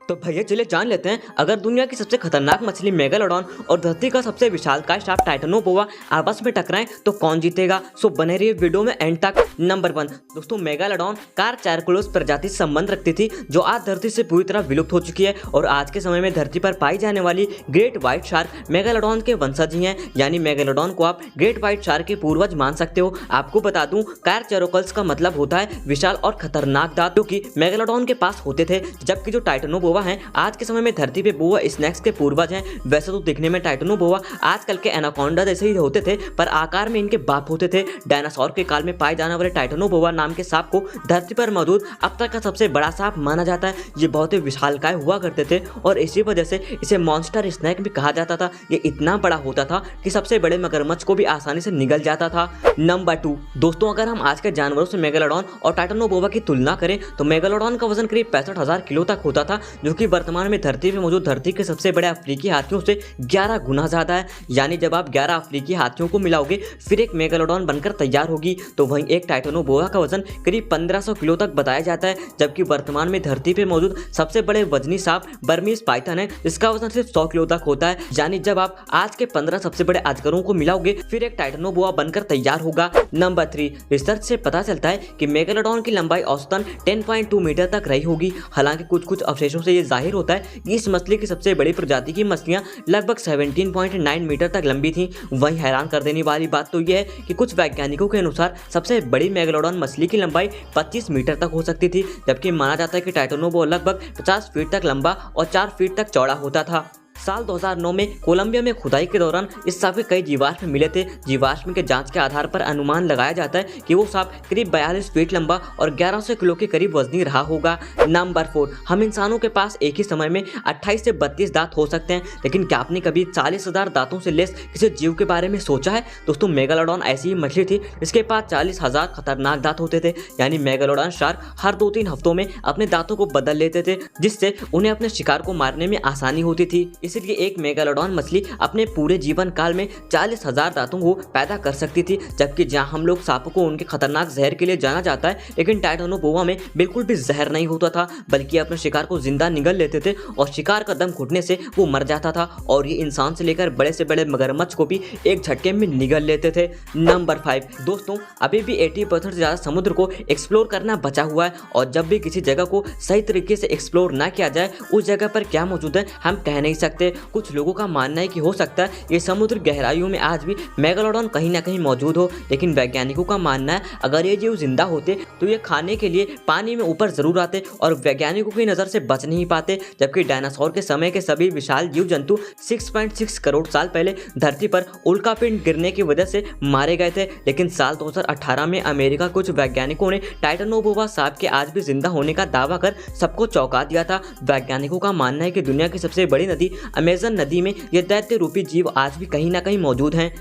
तो भैया चलिए जान लेते हैं, अगर दुनिया की सबसे खतरनाक मछली मेगालोडॉन और धरती का सबसे विशालकाय सांप टाइटेनोबोआ आपस में टकराएं तो कौन जीतेगा। सो बने रहिए वीडियो में एंड तक। नंबर 1 दोस्तों, मेगालोडॉन कार्चारकुलोस प्रजाति से संबंध रखती थी जो आज धरती से पूरी तरह विलुप्त हो चुकी है और आज के समय में धरती पर पाई जाने वाली ग्रेट व्हाइट शार्क मेगालोडॉन के वंशज ही हैं। यानी मेगालोडॉन को आप ग्रेट व्हाइट शार्क के पूर्वज मान सकते हो। आपको बता दूं, कार्चारोकल्स का मतलब होता है विशाल और खतरनाक दांत, जो कि मेगालोडॉन के पास होते थे, जबकि जो टाइटेनोबोआ हैं आज के समय में धरती पे बोआ स्नेक्स के पूर्वज हैं। वैसे तो दिखने में टाइटेनोबोआ आजकल के एनाकोंडा जैसे ही होते थे, पर आकार में इनके बाप होते थे। डायनासोर के काल में पाए जाने वाले टाइटेनोबोआ नाम के सांप को धरती पर मौजूद अब तक का सबसे बड़ा सांप माना जाता है। ये बहुत ही विशालकाय हुआ करते थे और इसी वजह से इसे मॉन्स्टर स्नेक भी कहा जाता था। ये इतना बड़ा होता था कि सबसे बड़े मगरमच्छ को भी आसानी से निगल जाता था। नंबर 2 दोस्तों, अगर हम आज के जानवरों से मेगालोडॉन और टाइटेनोबोआ की तुलना करें तो मेगालोडॉन का वजन करीब 65,000 किलो तक होता था, जो कि वर्तमान में धरती में मौजूद धरती के सबसे बड़े अफ्रीकी हाथियों से 11 गुना ज्यादा है। यानी जब आप 11 अफ्रीकी हाथियों को मिलाओगे फिर एक मेगालोडॉन बनकर तैयार होगी। तो वहीं एक टाइटेनोबोआ का वजन करीब 1500 किलो तक बताया जाता है, जबकि वर्तमान में धरती पे मौजूद सबसे बड़े वजनी सांप बर्मीज पाइथन है, जिसका वजन सिर्फ 100 किलो तक होता है। यानी जब आप आज के 15 सबसे बड़े अजगरों को मिलाओगे फिर एक टाइटेनोबोआ बनकर तैयार होगा। नंबर 3 रिसर्च से पता चलता है कि मेगालोडॉन की लंबाई औसतन 10.2 मीटर तक रही होगी। हालांकि कुछ अवशेषों से यह जाहिर होता है कि इस मछली की सबसे बड़ी प्रजाति की मछलियां लगभग 17.9 मीटर तक लंबी थी। वहीं हैरान कर देने वाली बात तो यह है कि कुछ वैज्ञानिकों के अनुसार सबसे बड़ी मेगालोडॉन मछली की लंबाई 25 मीटर तक हो सकती थी, जबकि माना जाता है कि टाइटेनोबोआ लगभग 50 फीट तक लंबा और 4 फीट तक चौड़ा होता था। साल 2009 में कोलंबिया में खुदाई के दौरान इस सांप के कई जीवाश्म मिले थे। जीवाश्म के जांच के आधार पर अनुमान लगाया जाता है कि वो सांप करीब 42 फीट लंबा और 1100 किलो के करीब वजनी रहा होगा। नंबर 4 हम इंसानों के पास एक ही समय में 28 से 32 दांत हो सकते हैं, लेकिन क्या आपने कभी 40,000 दांतों से लेस किसी जीव के बारे में सोचा है? दोस्तों, मेगालोडॉन ऐसी ही मछली थी जिसके पास 40,000 खतरनाक दांत होते थे। यानी मेगालोडॉन शार्क हर 2-3 हफ्तों में अपने दांतों को बदल लेते थे, जिससे उन्हें अपने शिकार को मारने में आसानी होती थी। इसलिए एक मेगालोडॉन मछली अपने पूरे जीवन काल में 40,000 दांतों को पैदा कर सकती थी। जबकि जहां हम लोग सांपों को उनके खतरनाक जहर के लिए जाना जाता है, लेकिन टाइटेनोबोआ में बिल्कुल भी जहर नहीं होता था, बल्कि अपने शिकार को जिंदा निगल लेते थे और शिकार का दम घुटने से वो मर जाता था और ये इंसान से लेकर बड़े से बड़े मगरमच्छ को भी एक झटके में निगल लेते थे। नंबर 5 दोस्तों, अभी भी 80% से ज्यादा समुद्र को एक्सप्लोर करना बचा हुआ है और जब भी किसी जगह को सही तरीके से एक्सप्लोर ना किया जाए उस जगह पर क्या मौजूद है हम कह नहीं सकते। कुछ लोगों का मानना है कि हो सकता है ये समुद्र गहराइयों में आज भी मेगालोडॉन कहीं ना कहीं मौजूद हो, लेकिन वैज्ञानिकों का मानना है अगर ये जीव जिंदा होते तो ये खाने के लिए पानी में ऊपर जरूर आते और वैज्ञानिकों की नजर से बच नहीं पाते। जबकि डायनासोर के समय के सभी विशाल जीव जंतु 6.6 करोड़ साल पहले धरती पर उल्कापिंड गिरने की वजह से मारे गए थे, लेकिन साल 2018 में अमेरिका कुछ वैज्ञानिकों ने टाइटेनोबोआ सांप के आज भी जिंदा होने का दावा कर सबको चौंका दिया था। वैज्ञानिकों का मानना है कि दुनिया की सबसे बड़ी नदी अमेजन नदी में ये दैत्य रूपी जीव आज भी कहीं ना कहीं मौजूद हैं।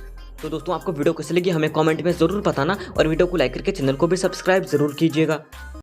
तो दोस्तों, आपको वीडियो कैसी लगी हमें कमेंट में जरूर बताना और वीडियो को लाइक करके चैनल को भी सब्सक्राइब जरूर कीजिएगा।